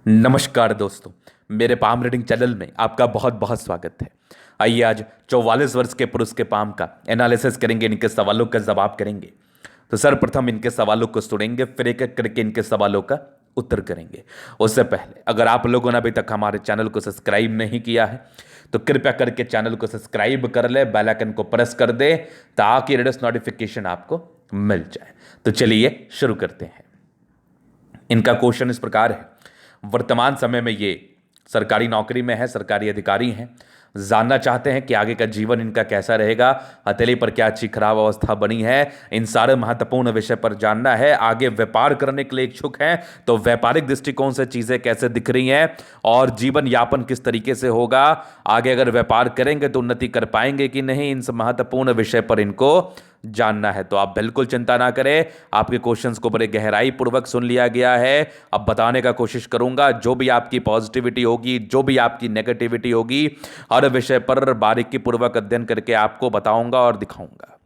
नमस्कार दोस्तों। मेरे पाम रीडिंग चैनल में आपका बहुत बहुत स्वागत है। आइए आज 44 वर्ष के पुरुष के पाम का एनालिसिस करेंगे, इनके सवालों का जवाब करेंगे। तो सर्वप्रथम इनके सवालों को सुनेंगे, फिर एक एक करके इनके सवालों का उत्तर करेंगे। उससे पहले अगर आप लोगों ने अभी तक हमारे चैनल को सब्सक्राइब नहीं किया है तो कृपया करके चैनल को सब्सक्राइब कर ले, बेल आइकन को प्रेस कर दे ताकि लेटेस्ट नोटिफिकेशन आपको मिल जाए। तो चलिए शुरू करते हैं। इनका क्वेश्चन इस प्रकार है। वर्तमान समय में ये सरकारी नौकरी में है, सरकारी अधिकारी हैं। जानना चाहते हैं कि आगे का जीवन इनका कैसा रहेगा, हथेली पर क्या अच्छी खराब अवस्था बनी है, इन सारे महत्वपूर्ण विषय पर जानना है। आगे व्यापार करने के लिए इच्छुक हैं तो व्यापारिक दृष्टिकोण से चीज़ें कैसे दिख रही हैं और जीवन यापन किस तरीके से होगा, आगे अगर व्यापार करेंगे तो उन्नति कर पाएंगे कि नहीं, इन सब महत्वपूर्ण विषय पर इनको जानना है। तो आप बिल्कुल चिंता ना करें, आपके क्वेश्चंस को बड़े गहराई पूर्वक सुन लिया गया है। अब बताने का कोशिश करूंगा, जो भी आपकी पॉजिटिविटी होगी, जो भी आपकी नेगेटिविटी होगी, हर विषय पर बारीकी पूर्वक अध्ययन करके आपको बताऊंगा और दिखाऊंगा।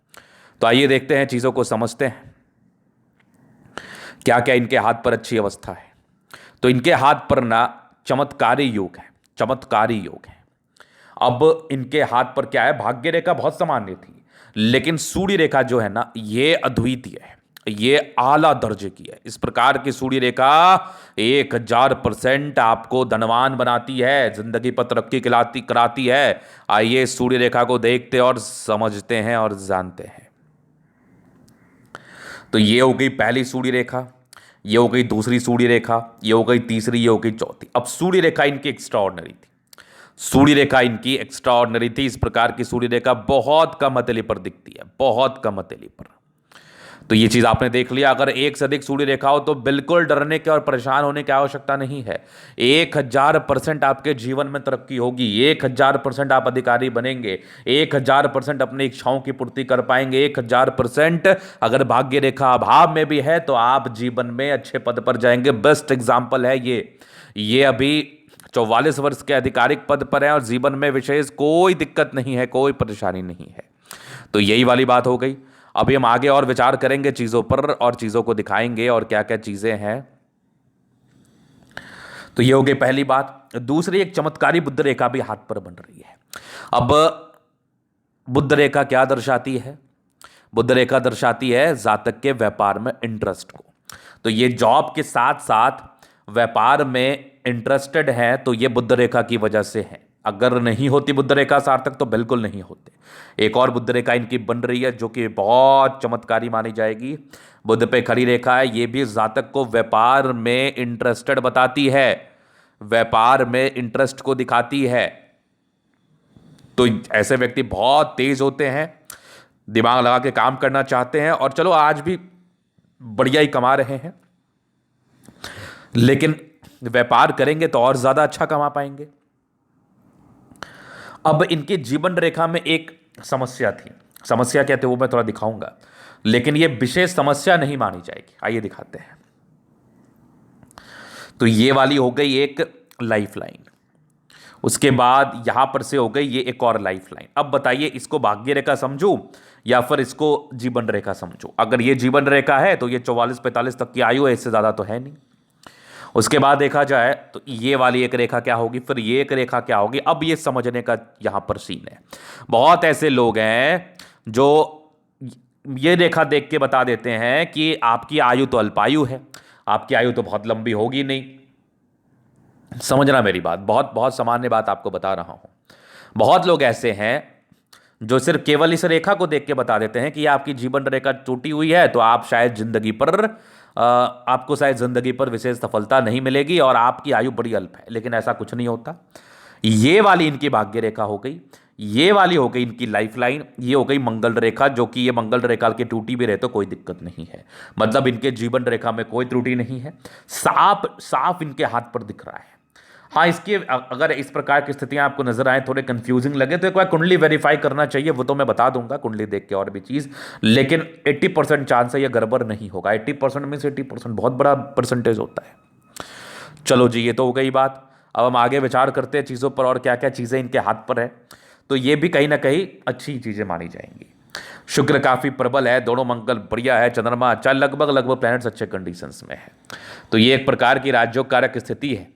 तो आइए देखते हैं, चीजों को समझते हैं। क्या क्या इनके हाथ पर अच्छी अवस्था है। तो इनके हाथ पर ना चमत्कारी योग है, चमत्कारी योग है। अब इनके हाथ पर क्या है, भाग्य रेखा बहुत सामान्य थी, लेकिन सूर्य रेखा जो है ना ये अद्वितीय है, ये आला दर्जे की है। इस प्रकार की सूर्य रेखा 1000% आपको धनवान बनाती है, जिंदगी पर तरक्की खिलाती कराती है। आइए सूर्य रेखा को देखते और समझते हैं और जानते हैं। तो ये हो गई पहली सूर्य रेखा, ये हो गई दूसरी सूर्य रेखा, ये हो गई तीसरी, ये हो गई चौथी। अब सूर्य रेखा इनकी एक्स्ट्रा ऑर्डिनरी थी, सूर्य रेखा इनकी एक्स्ट्रा ऑर्डिनरी थी। इस प्रकार की सूर्य रेखा बहुत कम हथेली पर दिखती है, बहुत कम हथेली पर। तो ये चीज आपने देख लिया। अगर एक से अधिक सूर्य रेखा हो तो बिल्कुल डरने की और परेशान होने की आवश्यकता नहीं है। 1000% आपके जीवन में तरक्की होगी, 1000% आप अधिकारी बनेंगे, 1000% अपनी इच्छाओं की पूर्ति कर पाएंगे, 1000%। अगर भाग्य रेखा अभाव में भी है तो आप जीवन में अच्छे पद पर जाएंगे। बेस्ट एग्जाम्पल है ये अभी 44 वर्ष के आधिकारिक पद पर है और जीवन में विशेष कोई दिक्कत नहीं है, कोई परेशानी नहीं है। तो यही वाली बात हो गई। अभी हम आगे और विचार करेंगे चीजों पर और चीजों को दिखाएंगे और क्या क्या चीजें हैं। तो ये हो गई पहली बात। दूसरी, एक चमत्कारी बुद्ध रेखा भी हाथ पर बन रही है। अब बुद्ध रेखा क्या दर्शाती है? बुद्ध रेखा दर्शाती है जातक के व्यापार में इंटरेस्ट को। तो ये जॉब के साथ साथ व्यापार में इंटरेस्टेड है, तो ये बुद्ध रेखा की वजह से है। अगर नहीं होती बुद्ध रेखा सार्थक तो बिल्कुल नहीं होते। एक और बुद्ध रेखा इनकी बन रही है जो कि बहुत चमत्कारी मानी जाएगी। बुद्ध पे खड़ी रेखा है, ये भी जातक को व्यापार में इंटरेस्टेड बताती है, व्यापार में इंटरेस्ट को दिखाती है। तो ऐसे व्यक्ति बहुत तेज होते हैं, दिमाग लगा के काम करना चाहते हैं और चलो आज भी बढ़िया ही कमा रहे हैं, लेकिन व्यापार करेंगे तो और ज्यादा अच्छा कमा पाएंगे। अब इनके जीवन रेखा में एक समस्या थी, समस्या क्या थी वो मैं थोड़ा दिखाऊंगा, लेकिन ये विशेष समस्या नहीं मानी जाएगी। आइए दिखाते हैं। तो ये वाली हो गई एक लाइफ लाइन, उसके बाद यहां पर से हो गई ये एक और लाइफ लाइन। अब बताइए इसको भाग्य रेखा समझूं या फिर इसको जीवन रेखा समझूं? अगर ये जीवन रेखा है तो ये 44-45 तक की आयु है, इससे ज्यादा तो है नहीं। उसके बाद देखा जाए तो ये वाली एक रेखा क्या होगी, फिर ये एक रेखा क्या होगी। अब ये समझने का यहां पर सीन है। बहुत ऐसे लोग हैं जो ये रेखा देख के बता देते हैं कि आपकी आयु तो अल्पायु है, आपकी आयु तो बहुत लंबी होगी नहीं। समझना मेरी बात, बहुत बहुत सामान्य बात आपको बता रहा हूं। बहुत लोग ऐसे हैं जो सिर्फ केवल इस रेखा को देख के बता देते हैं कि आपकी जीवन रेखा टूटी हुई है तो आप शायद जिंदगी पर आपको शायद जिंदगी पर विशेष सफलता नहीं मिलेगी और आपकी आयु बड़ी अल्प है, लेकिन ऐसा कुछ नहीं होता। ये वाली इनकी भाग्य रेखा हो गई, ये वाली हो गई इनकी लाइफ लाइन, ये हो गई मंगल रेखा, जो कि ये मंगल रेखा की टूटी भी रहे तो कोई दिक्कत नहीं है। मतलब इनके जीवन रेखा में कोई त्रुटि नहीं है, साफ साफ इनके हाथ पर दिख रहा है। हाँ, इसकी अगर इस प्रकार की स्थितियां आपको नजर आए, थोड़े कंफ्यूजिंग लगे तो एक बार कुंडली वेरीफाई करना चाहिए, वो तो मैं बता दूंगा कुंडली देख के और भी चीज। लेकिन 80% चांस है ये गड़बड़ नहीं होगा। 80% मीन्स 80% बहुत बड़ा परसेंटेज होता है। चलो जी, ये तो हो गई बात। अब हम आगे विचार करते हैं चीज़ों पर और क्या क्या चीज़ें इनके हाथ पर है। तो ये भी कहीं ना कहीं अच्छी चीज़ें मानी जाएंगी। शुक्र काफ़ी प्रबल है, दोनों मंगल बढ़िया है, चंद्रमा अच्छा, लगभग लगभग प्लैनेट्स अच्छे कंडीशंस में है। तो ये एक प्रकार की राजयोग कारक स्थिति है।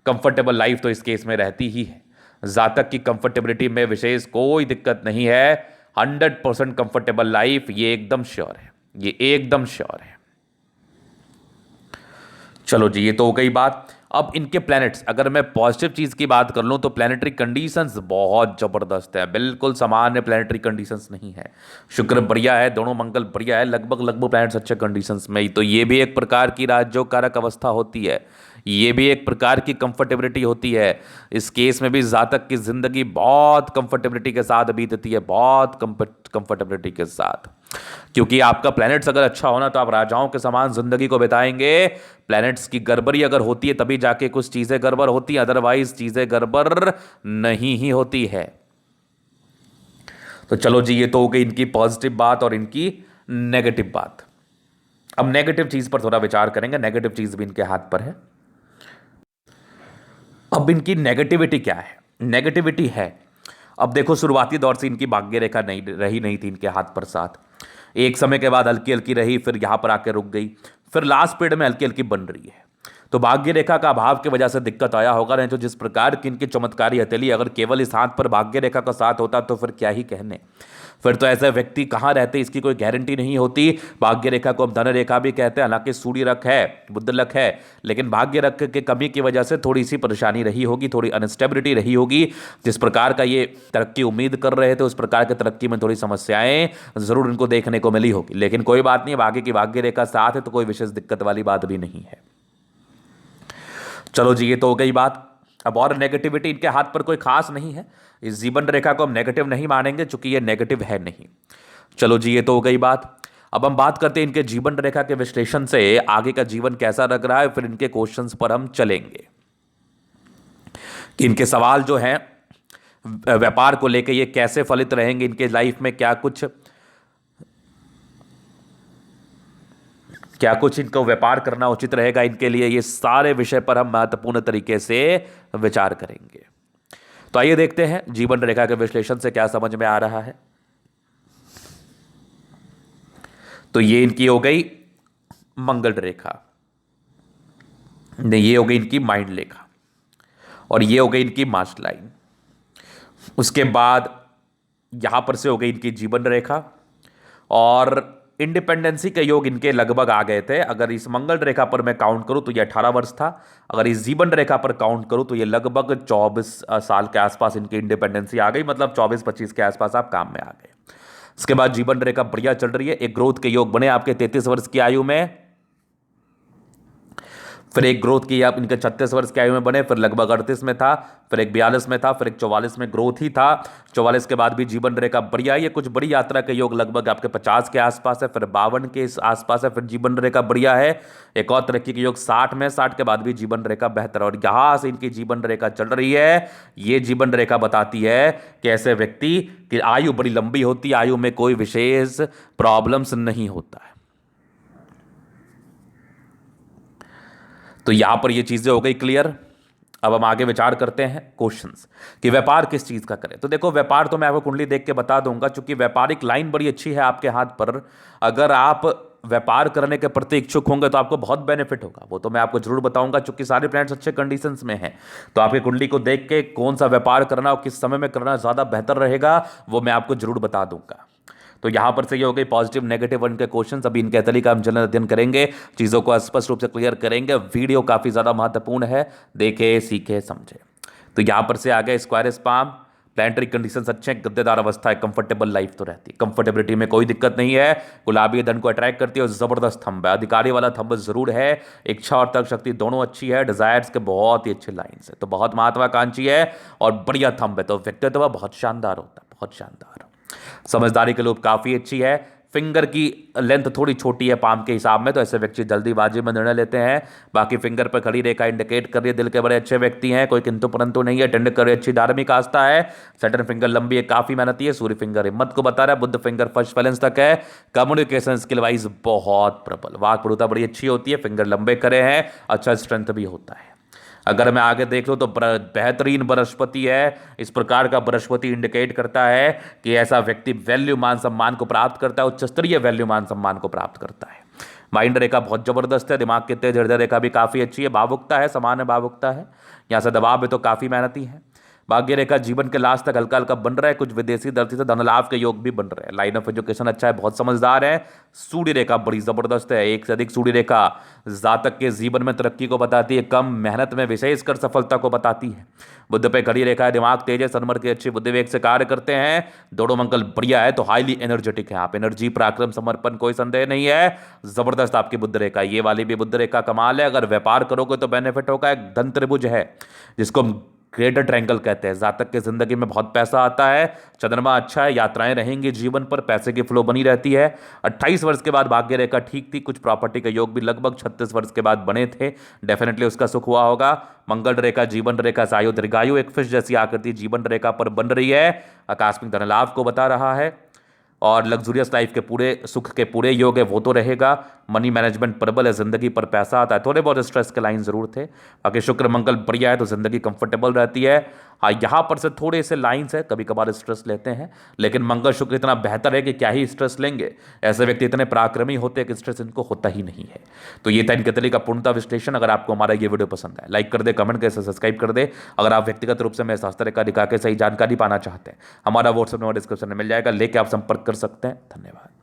कंफर्टेबल लाइफ तो इस केस में रहती ही है। जातक की कंफर्टेबिलिटी में विशेष कोई दिक्कत नहीं है। 100% कंफर्टेबल लाइफ, ये एकदम श्योर है, ये एकदम श्योर है। चलो जी, ये तो हो गई बात। अब इनके प्लैनेट्स, अगर मैं पॉजिटिव चीज की बात कर लूं तो प्लैनेटरी कंडीशंस बहुत जबरदस्त है, बिल्कुल सामान्य प्लैनेटरी कंडीशंस नहीं है। शुक्र बढ़िया है, दोनों मंगल बढ़िया है, लगभग लगभग प्लैनेट्स अच्छे कंडीशंस में ही। तो ये भी एक प्रकार की राजयोग कारक अवस्था होती है, ये भी एक प्रकार की कंफर्टेबिलिटी होती है। इस केस में भी जातक की जिंदगी बहुत कंफर्टेबिलिटी के साथ बीतती है, बहुत कंफर्टेबिलिटी के साथ, क्योंकि आपका प्लैनेट्स अगर अच्छा होना तो आप राजाओं के समान जिंदगी को बिताएंगे। प्लैनेट्स की गड़बड़ी अगर होती है तभी जाके कुछ चीजें गड़बड़ होती हैं, अदरवाइज चीजें गड़बड़ नहीं ही होती है। तो चलो जी, ये तो हो गई इनकी पॉजिटिव बात और इनकी नेगेटिव बात। अब नेगेटिव चीज पर थोड़ा विचार करेंगे, नेगेटिव चीज भी इनके हाथ पर है। अब इनकी नेगेटिविटी क्या है? नेगेटिविटी है, अब देखो शुरुआती दौर से इनकी भाग्य रेखा नहीं थी इनके हाथ पर साथ। एक समय के बाद हल्की हल्की रही, फिर यहां पर आके रुक गई, फिर लास्ट पीरियड में हल्की हल्की बन रही है। तो भाग्य रेखा का अभाव की वजह से दिक्कत आया होगा, नहीं तो जिस प्रकार की इनकी चमत्कारी हथेली अगर केवल इस हाथ पर भाग्य रेखा का साथ होता तो फिर क्या ही कहने। फिर तो ऐसे व्यक्ति कहाँ रहते इसकी कोई गारंटी नहीं होती। भाग्य रेखा को हम धन रेखा भी कहते हैं, हालांकि सूर्य रख है, बुध लक है, लेकिन भाग्य रख के कमी की वजह से थोड़ी सी परेशानी रही होगी, थोड़ी अनस्टेबिलिटी रही होगी। जिस प्रकार का ये तरक्की उम्मीद कर रहे थे उस प्रकार की तरक्की में थोड़ी समस्याएं जरूर इनको देखने को मिली होगी, लेकिन कोई बात नहीं, आगे की भाग्य रेखा साथ है तो कोई विशेष दिक्कत वाली बात भी नहीं है। चलो जी, ये तो हो गई बात। अब और नेगेटिविटी इनके हाथ पर कोई खास नहीं है, इस जीवन रेखा को हम नेगेटिव नहीं मानेंगे चूंकि ये नेगेटिव है नहीं। चलो जी, ये तो हो गई बात। अब हम बात करते हैं इनके जीवन रेखा के विश्लेषण से आगे का जीवन कैसा लग रहा है, फिर इनके क्वेश्चंस पर हम चलेंगे कि इनके सवाल जो हैं व्यापार को लेकर ये कैसे फलित रहेंगे, इनके लाइफ में क्या कुछ इनको व्यापार करना उचित रहेगा इनके लिए, ये सारे विषय पर हम महत्वपूर्ण तरीके से विचार करेंगे। तो आइए देखते हैं जीवन रेखा के विश्लेषण से क्या समझ में आ रहा है। तो ये इनकी हो गई मंगल रेखा, ये हो गई इनकी माइंड रेखा, और ये हो गई इनकी मास्ट लाइन। उसके बाद यहां पर से हो गई इनकी जीवन रेखा, और इंडिपेंडेंसी के योग इनके लगभग आ गए थे। अगर इस मंगल रेखा पर मैं काउंट करूं तो ये 18 वर्ष था, अगर इस जीवन रेखा पर काउंट करूं तो ये लगभग 24 साल के आसपास इनकी इंडिपेंडेंसी आ गई, मतलब 24-25 के आसपास आप काम में आ गए। इसके बाद जीवन रेखा बढ़िया चल रही है, एक ग्रोथ के योग बने आपके 33 वर्ष की आयु में, फिर एक ग्रोथ की आप इनके 36 वर्ष की आयु में बने, फिर लगभग 38 में था, फिर एक 42 में था, फिर एक 44 में ग्रोथ ही था। 44 के बाद भी जीवन रेखा बढ़िया, ये कुछ बड़ी यात्रा के योग लगभग आपके 50 के आसपास है, फिर 52 के आसपास है, फिर जीवन रेखा बढ़िया है। एक और तरक्की के योग 60 में, 60 के बाद भी जीवन रेखा बेहतर है, और यहां से इनकी जीवन रेखा चल रही है। ये जीवन रेखा बताती है कि ऐसे व्यक्ति की आयु बड़ी लंबी होती है, आयु में कोई विशेष प्रॉब्लम्स नहीं होता है। तो यहां पर ये चीजें हो गई क्लियर। अब हम आगे विचार करते हैं क्वेश्चंस कि व्यापार किस चीज का करें। तो देखो, व्यापार तो मैं आपको कुंडली देख के बता दूंगा, क्योंकि व्यापारिक लाइन बड़ी अच्छी है आपके हाथ पर। अगर आप व्यापार करने के प्रति इच्छुक होंगे तो आपको बहुत बेनिफिट होगा, वो तो मैं आपको जरूर बताऊंगा, क्योंकि सारे प्लैनेट्स अच्छे कंडीशंस में हैं। तो आपकी कुंडली को देख के कौन सा व्यापार करना और किस समय में करना ज्यादा बेहतर रहेगा वो मैं आपको जरूर बता दूंगा। तो यहां पर से ये हो गई पॉजिटिव नेगेटिव वन के क्वेश्चन। अभी इनके तरीका हम जनरल अध्ययन करेंगे, चीजों को स्पष्ट रूप से क्लियर करेंगे। वीडियो काफी ज्यादा महत्वपूर्ण है, देखे सीखे समझे। तो यहां पर से आ गए स्क्वायर स्पाम, प्लानिटरी कंडीशंस अच्छे हैं, गद्देदार अवस्था है, कंफर्टेबल लाइफ तो रहती है, कंफर्टेबिलिटी में कोई दिक्कत नहीं है। गुलाबी धन को अट्रैक्ट करती है और जबरदस्त थंब है, अधिकारी वाला थंब जरूर है। इच्छा और तर्क शक्ति दोनों अच्छी है, डिजायर्स के बहुत ही अच्छे लाइन्स है, तो बहुत महत्वाकांक्षी है और बढ़िया थंब है, तो व्यक्तित्व बहुत शानदार होता है, बहुत शानदार। समझदारी के लोग काफी अच्छी है। फिंगर की लेंथ थोड़ी छोटी है पाम के हिसाब में, तो ऐसे व्यक्ति जल्दीबाजी में निर्णय लेते हैं। बाकी फिंगर पर खड़ी रेखा इंडिकेट कर रही है दिल के बड़े अच्छे व्यक्ति हैं, कोई किंतु परंतु नहीं है। टेंड कर अच्छी धार्मिक आस्था है। सैटर्न फिंगर लंबी है, काफी मेहनती है। सूर्य फिंगर हिम्मत को बता रहा है। बुध फिंगर फर्स्ट बैलेंस तक है। कम्युनिकेशन स्किल वाइज बहुत प्रबल, वाक पटुता बड़ी अच्छी होती है। फिंगर लंबे करे हैं, अच्छा स्ट्रेंथ भी होता है। अगर मैं आगे देख लूँ तो बेहतरीन बृहस्पति है। इस प्रकार का बृहस्पति इंडिकेट करता है कि ऐसा व्यक्ति वैल्यू मान सम्मान को प्राप्त करता है, उच्च स्तरीय वैल्यू मान सम्मान को प्राप्त करता है। माइंड रेखा बहुत जबरदस्त है, दिमाग की तेज हृदय रेखा भी काफी अच्छी है, भावुकता है, सामान्य भावुकता है, यहाँ से दबाव है तो काफी मेहनती है। भाग्य रेखा जीवन के लास्ट तक हल्का हल्का बन रहा है, कुछ विदेशी धरती से धन लाभ के योग भी बन रहे हैं। लाइन ऑफ एजुकेशन अच्छा है, बहुत समझदार है। सूर्य रेखा बड़ी जबरदस्त है, एक से अधिक सूर्य रेखा जातक के जीवन में तरक्की को बताती है, कम मेहनत में विशेषकर सफलता को बताती है। बुद्ध पे खड़ी रेखा है, दिमाग तेज है, सनमर की अच्छी बुद्धि विवेक से कार्य करते हैं, दोनों मंगल बढ़िया है, तो हाईली एनर्जेटिक है आप, एनर्जी पराक्रम समर्पण कोई संदेह नहीं है, जबरदस्त आपकी बुद्ध रेखा। ये वाली भी बुद्ध रेखा कमाल है, अगर व्यापार करोगे तो बेनिफिट होगा। एक धन त्रिभुज है जिसको ग्रेटर ट्रायंगल कहते हैं, जातक के जिंदगी में बहुत पैसा आता है, चंद्रमा अच्छा है, यात्राएं रहेंगी जीवन पर, पैसे की फ्लो बनी रहती है। 28 वर्ष के बाद भाग्य रेखा ठीक थी, कुछ प्रॉपर्टी का योग भी लगभग 36 वर्ष के बाद बने थे, डेफिनेटली उसका सुख हुआ होगा। मंगल रेखा जीवन रेखा से आयु दीर्घायु, एक फिश जैसी आकृति जीवन रेखा पर बन रही है, आकस्मिक धन लाभ को बता रहा है, और लग्जूरियस लाइफ के पूरे सुख के पूरे योग है वो तो रहेगा। मनी मैनेजमेंट प्रबल है, जिंदगी पर पैसा आता है, थोड़े बहुत स्ट्रेस के लाइन जरूर थे, बाकी शुक्र मंगल बढ़िया है तो जिंदगी कंफर्टेबल रहती है। हाँ, यहाँ पर से थोड़े से लाइन्स है, कभी कभार स्ट्रेस लेते हैं, लेकिन मंगल शुक्र इतना बेहतर है कि क्या ही स्ट्रेस लेंगे। ऐसे व्यक्ति इतने पराक्रमी होते हैं कि स्ट्रेस इनको होता ही नहीं है। तो ये था इनके तरीके का पूर्णता विश्लेषण। अगर आपको हमारा ये वीडियो पसंद है, लाइक कर दे, कमेंट करके सब्सक्राइब कर दे। अगर आप व्यक्तिगत रूप से मेरे शास्त्र रेखा दिखा के सही जानकारी पाना चाहते हैं, हमारा व्हाट्सएप नंबर डिस्क्रिप्शन में मिल जाएगा, लेके आप संपर्क कर सकते हैं। धन्यवाद।